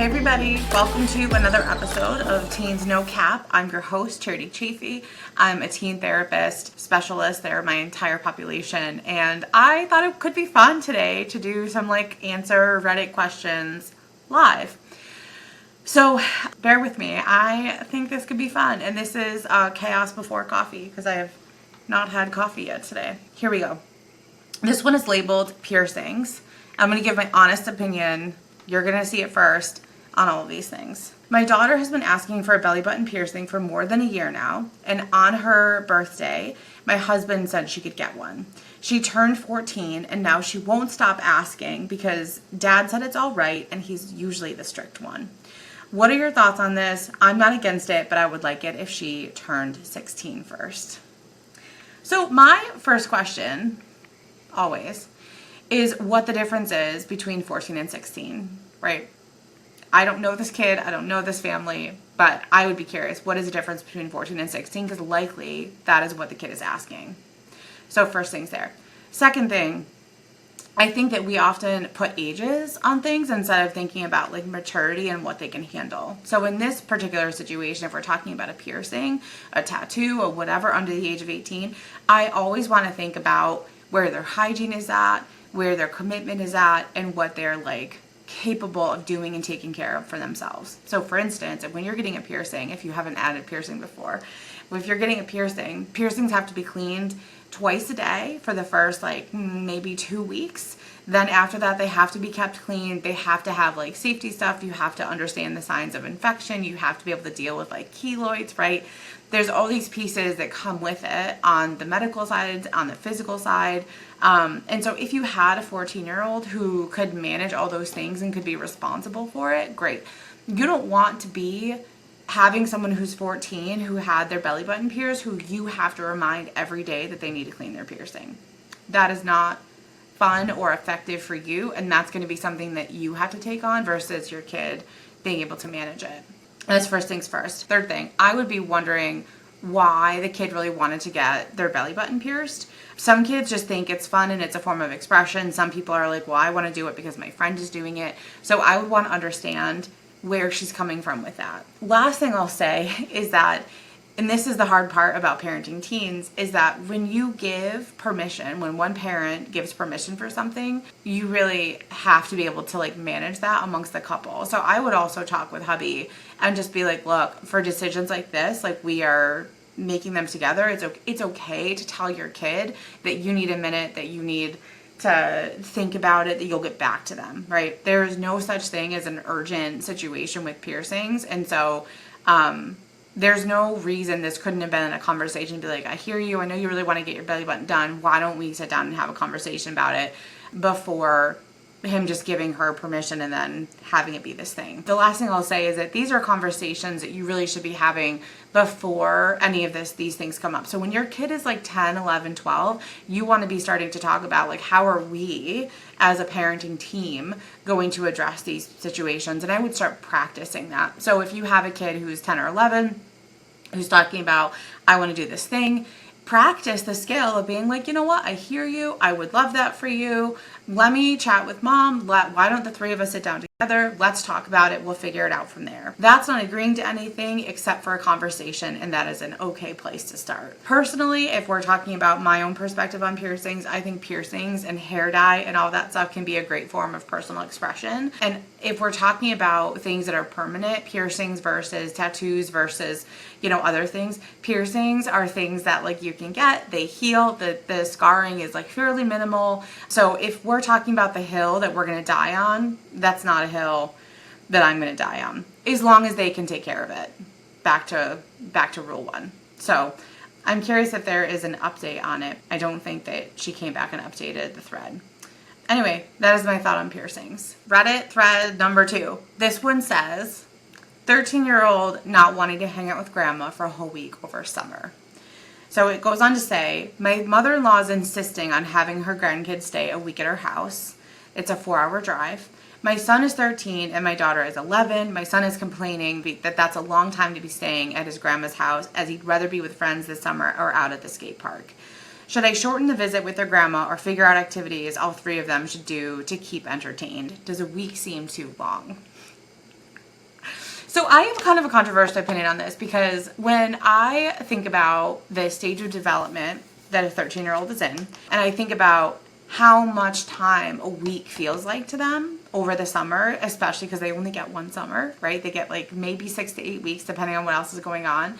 Hey everybody, welcome to another episode of Teens No Cap. I'm your host, Charity Chaffee. I'm a teen therapist specialist. They're my entire population, and I thought it could be fun today to do some answer Reddit questions live. So bear with me. I think this could be fun, and this is chaos before coffee because I have not had coffee yet today. Here we go. This one is labeled piercings. I'm going to give my honest opinion. You're going to see it first on all of these things. My daughter has been asking for a belly button piercing for more than a year now, and on her birthday, my husband said she could get one. She turned 14, and now she won't stop asking because Dad said it's all right, and he's usually the strict one. What are your thoughts on this? I'm not against it, but I would like it if she turned 16 first. So my first question, always, is what the difference is between 14 and 16, right? I don't know this kid, I don't know this family, but I would be curious, what is the difference between 14 and 16? Because likely that is what the kid is asking. So first things there. Second thing, I think that we often put ages on things instead of thinking about maturity and what they can handle. So in this particular situation, if we're talking about a piercing, a tattoo, or whatever under the age of 18, I always want to think about where their hygiene is at, where their commitment is at, and what they're capable of doing and taking care of for themselves. So for instance, when you're getting a piercing, if you haven't added piercing before, if you're getting a piercing, piercings have to be cleaned twice a day for the first maybe 2 weeks. Then after that, they have to be kept clean. They have to have safety stuff. You have to understand the signs of infection. You have to be able to deal with keloids, right? There's all these pieces that come with it on the medical side, on the physical side. And so if you had a 14-year-old who could manage all those things and could be responsible for it, great. You don't want to be having someone who's 14 who had their belly button pierced who you have to remind every day that they need to clean their piercing. That is not fun or effective for you, and that's going to be something that you have to take on versus your kid being able to manage it. That's first things first. Third thing, I would be wondering why the kid really wanted to get their belly button pierced. Some kids just think it's fun and it's a form of expression. Some people are like, well, I want to do it because my friend is doing it. So I would want to understand where she's coming from with that. Last thing I'll say is that, and this is the hard part about parenting teens, is that when you give permission, when one parent gives permission for something, you really have to be able to manage that amongst the couple. So I would also talk with hubby and just be like, look, for decisions like this, we are making them together. It's okay to tell your kid that you need a minute, that you need to think about it, that you'll get back to them, right? There is no such thing as an urgent situation with piercings. And so, there's no reason this couldn't have been a conversation to be like, I hear you. I know you really want to get your belly button done. Why don't we sit down and have a conversation about it before him just giving her permission and then having it be this thing. The last thing I'll say is that these are conversations that you really should be having before any of these things come up. So when your kid is 10, 11, 12, you want to be starting to talk about how are we as a parenting team going to address these situations? And I would start practicing that. So if you have a kid who's 10 or 11 who's talking about, I want to do this thing, practice the skill of being you know what, I hear you. I would love that for you. Let me chat with mom. Why don't the three of us sit down together? Let's talk about it. We'll figure it out from there. That's not agreeing to anything except for a conversation, and that is an okay place to start. Personally, if we're talking about my own perspective on piercings, I think piercings and hair dye and all that stuff can be a great form of personal expression. And if we're talking about things that are permanent, piercings versus tattoos versus, other things, piercings are things that you can get, they heal, the scarring is fairly minimal. So if we're talking about the hill that we're going to die on, that's not a hill that I'm going to die on, as long as they can take care of it. Back to rule one. So I'm curious if there is an update on it. I don't think that she came back and updated the thread. Anyway, that is my thought on piercings. Reddit thread number 2. This one says, 13-year-old not wanting to hang out with grandma for a whole week over summer. So it goes on to say, my mother-in-law is insisting on having her grandkids stay a week at her house. It's a 4-hour drive. My son is 13 and my daughter is 11. My son is complaining that that's a long time to be staying at his grandma's house, as he'd rather be with friends this summer or out at the skate park. Should I shorten the visit with their grandma or figure out activities all 3 of them should do to keep entertained? Does a week seem too long? So I have kind of a controversial opinion on this because when I think about the stage of development that a 13-year-old is in, and I think about how much time a week feels like to them over the summer, especially because they only get one summer, right? They get like maybe 6 to 8 weeks, depending on what else is going on.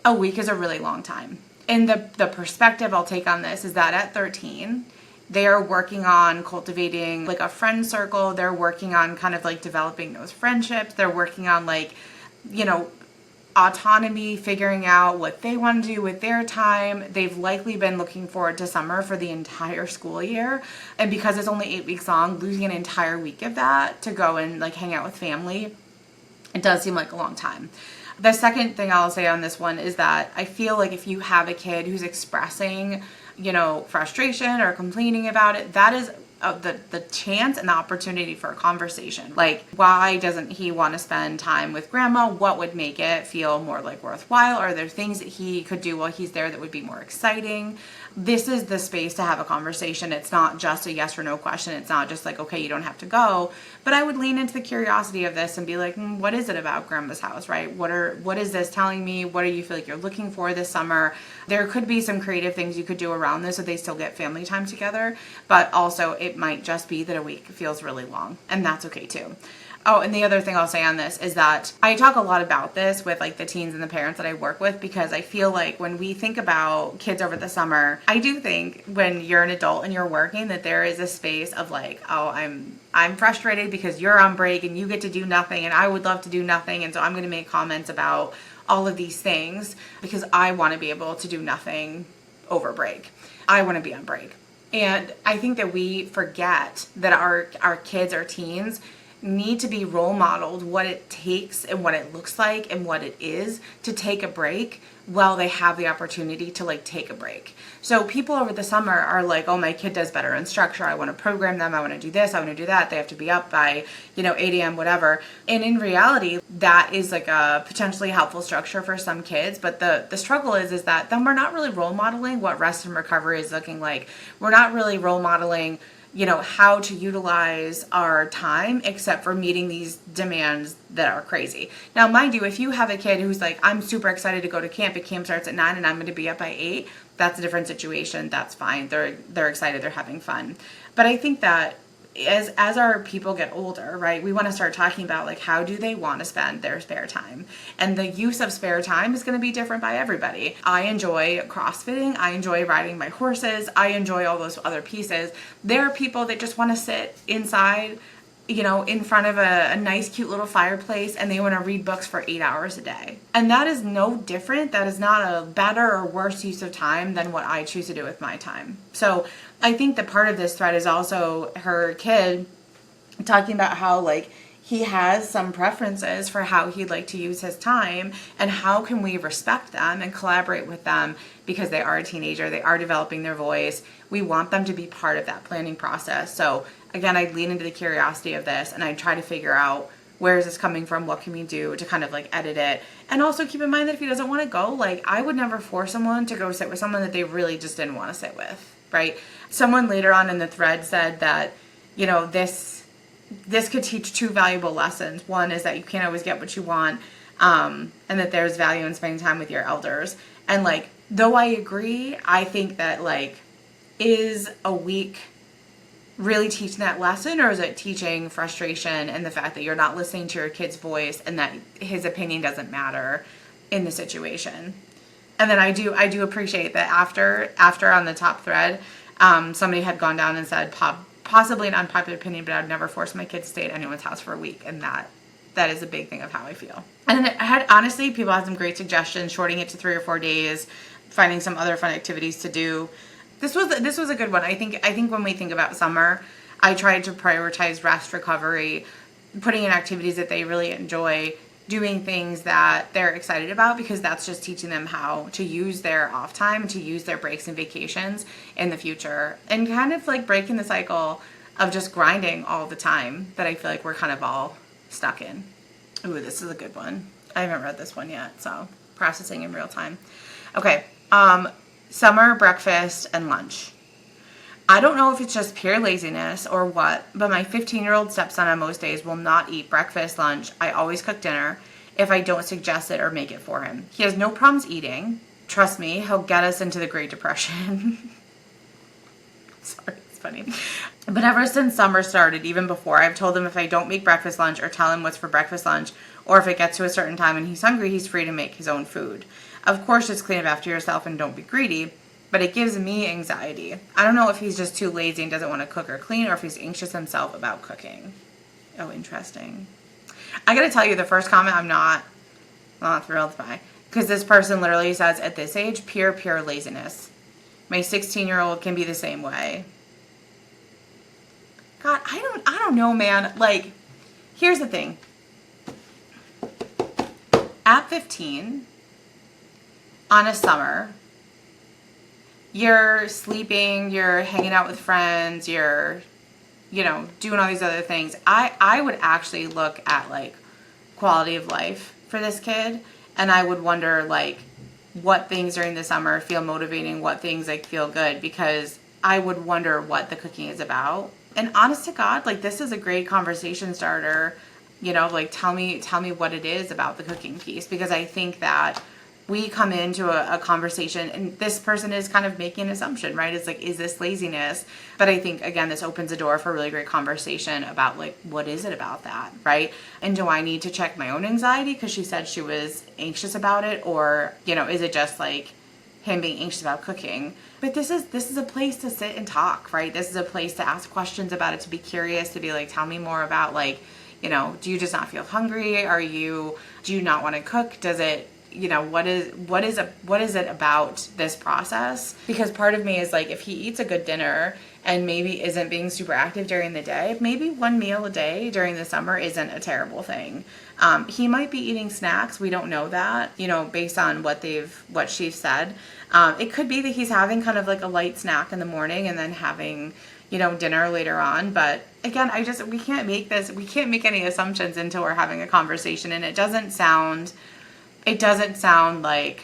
A week is a really long time. And the perspective I'll take on this is that at 13, they are working on cultivating like a friend circle. They're working on kind of like developing those friendships. They're working on like, autonomy, figuring out what they want to do with their time. They've likely been looking forward to summer for the entire school year. And because it's only 8 weeks long, losing an entire week of that to go and like hang out with family, it does seem like a long time. The second thing I'll say on this one is that I feel like if you have a kid who's expressing, frustration or complaining about it, that is the chance and the opportunity for a conversation. Like, why doesn't he want to spend time with grandma? What would make it feel more like worthwhile? Are there things that he could do while he's there that would be more exciting? This is the space to have a conversation. It's not just a yes or no question. It's not just like, okay, you don't have to go. But I would lean into the curiosity of this and be like, what is it about grandma's house, right? What is this telling me? What do you feel like you're looking for this summer? There could be some creative things you could do around this so they still get family time together. But also it might just be that a week feels really long, and that's okay too. Oh, and the other thing I'll say on this is that I talk a lot about this with like the teens and the parents that I work with, because I feel like when we think about kids over the summer, I do think when you're an adult and you're working that there is a space of like, oh, I'm frustrated because you're on break and you get to do nothing and I would love to do nothing. And so I'm going to make comments about all of these things because I want to be able to do nothing over break. I want to be on break. And I think that we forget that our kids, our teens, need to be role modeled what it takes and what it looks like and what it is to take a break while they have the opportunity to like take a break. So people over the summer are like, oh, my kid does better in structure. I want to program them. I want to do this. I want to do that. They have to be up by, 8 a.m., whatever. And in reality, that is like a potentially helpful structure for some kids. But the struggle is that then we're not really role modeling what rest and recovery is looking like. We're not really role modeling how to utilize our time except for meeting these demands that are crazy. Now, mind you, if you have a kid who's like, I'm super excited to go to camp. Camp starts at 9 and I'm going to be up by 8. That's a different situation. That's fine. They're excited. They're having fun. But I think that as our people get older, right, we want to start talking about like how do they want to spend their spare time, and the use of spare time is going to be different by everybody. I enjoy CrossFitting, I enjoy riding my horses, I enjoy all those other pieces. There are people that just want to sit inside, in front of a nice cute little fireplace, and they want to read books for 8 hours a day. And that is no different. That is not a better or worse use of time than what I choose to do with my time. So I think that part of this thread is also her kid talking about how like he has some preferences for how he'd like to use his time, and how can we respect them and collaborate with them because they are a teenager, they are developing their voice. We want them to be part of that planning process. So again, I'd lean into the curiosity of this and I'd try to figure out where is this coming from, what can we do to kind of like edit it. And also keep in mind that if he doesn't want to go, like I would never force someone to go sit with someone that they really just didn't want to sit with, right? Someone later on in the thread said that, this could teach two valuable lessons. One is that you can't always get what you want, and that there's value in spending time with your elders. And like, though I agree, I think that like, is a week really teaching that lesson, or is it teaching frustration and the fact that you're not listening to your kid's voice and that his opinion doesn't matter in the situation? And then I do appreciate that after on the top thread, somebody had gone down and said possibly an unpopular opinion, but I'd never force my kid to stay at anyone's house for a week, and that is a big thing of how I feel. And then honestly, people had some great suggestions, shorting it to 3 or 4 days, finding some other fun activities to do. This was a good one. I think when we think about summer, I tried to prioritize rest, recovery, putting in activities that they really enjoy, doing things that they're excited about, because that's just teaching them how to use their off time, to use their breaks and vacations in the future, and kind of like breaking the cycle of just grinding all the time that I feel like we're kind of all stuck in. Ooh, this is a good one. I haven't read this one yet, so processing in real time. Okay, summer breakfast and lunch. I don't know if it's just pure laziness or what, but my 15-year-old stepson on most days will not eat breakfast, lunch. I always cook dinner. if I don't suggest it or make it for him. He has no problems eating. Trust me, he'll get us into the Great Depression. Sorry, it's funny. But ever since summer started, even before, I've told him if I don't make breakfast, lunch, or tell him what's for breakfast, lunch, or if it gets to a certain time and he's hungry, he's free to make his own food. Of course, just clean up after yourself and don't be greedy, but it gives me anxiety. I don't know if he's just too lazy and doesn't want to cook or clean, or if he's anxious himself about cooking. Oh, interesting. I gotta tell you, the first comment I'm not thrilled by, because this person literally says, at this age, pure laziness. My 16-year-old can be the same way. God, I don't know, man. Like, here's the thing. At 15, on a summer, you're sleeping, you're hanging out with friends, you're, doing all these other things. I would actually look at, like, quality of life for this kid, and I would wonder, like, what things during the summer feel motivating, what things, like, feel good, because I would wonder what the cooking is about. And honest to God, like, this is a great conversation starter, like, tell me what it is about the cooking piece, because I think that we come into a conversation and this person is kind of making an assumption, right? It's like, is this laziness? But I think, again, this opens a door for a really great conversation about, like, what is it about that, right? And do I need to check my own anxiety because she said she was anxious about it? Or, is it just like him being anxious about cooking? But this is a place to sit and talk, right? This is a place to ask questions about it, to be curious, to be like, tell me more about, like, do you just not feel hungry? Do you not want to cook? Does it, what is it about this process? Because part of me is like, if he eats a good dinner and maybe isn't being super active during the day, maybe one meal a day during the summer isn't a terrible thing. He might be eating snacks. We don't know that, based on what she's said. It could be that he's having kind of like a light snack in the morning and then having, dinner later on. But again, we can't make any assumptions until we're having a conversation. And it doesn't sound like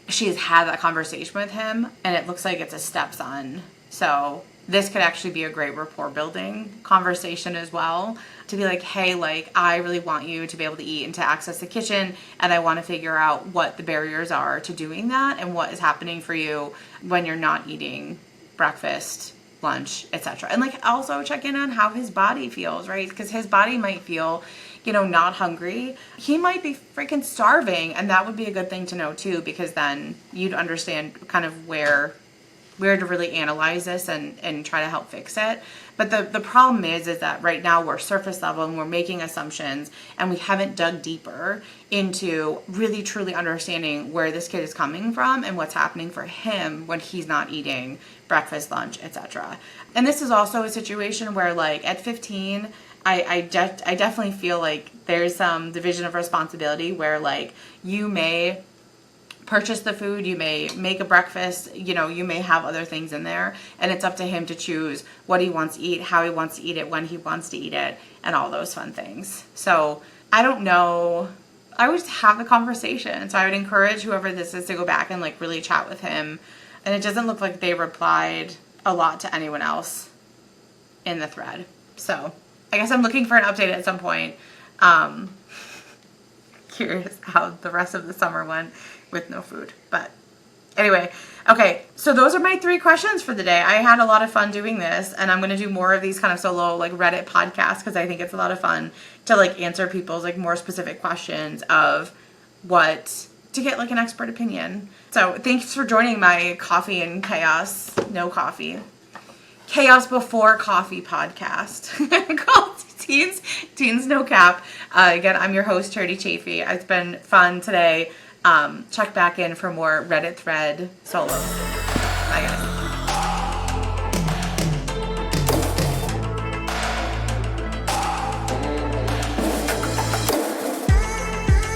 she's had that conversation with him, and it looks like it's a stepson. So this could actually be a great rapport building conversation as well, to be like, hey, like, I really want you to be able to eat and to access the kitchen, and I want to figure out what the barriers are to doing that and what is happening for you when you're not eating breakfast, lunch, etc. And, like, also check in on how his body feels, right? Because his body might feel, not hungry. He might be freaking starving, and that would be a good thing to know too, because then you'd understand kind of where to really analyze this and try to help fix it. But the problem is that right now we're surface level and we're making assumptions, and we haven't dug deeper into really truly understanding where this kid is coming from and what's happening for him when he's not eating breakfast, lunch, etc. And this is also a situation where, like, at 15, I definitely feel like there's some division of responsibility where, like, you may purchase the food, you may make a breakfast, you may have other things in there, and it's up to him to choose what he wants to eat, how he wants to eat it, when he wants to eat it, and all those fun things. So I don't know. I would just have the conversation. So I would encourage whoever this is to go back and, like, really chat with him. And it doesn't look like they replied a lot to anyone else in the thread. So I guess I'm looking for an update at some point. Curious how the rest of the summer went with no food. But anyway, okay, so those are my 3 questions for the day. I had a lot of fun doing this, and I'm going to do more of these kind of solo, like, Reddit podcasts, because I think it's a lot of fun to, like, answer people's, like, more specific questions of to get, like, an expert opinion. So thanks for joining my coffee and chaos, no coffee, chaos before coffee podcast called Teens No Cap. Again, I'm your host, Charity Chaffee. It's been fun today. Check back in for more Reddit thread solos. Bye, guys.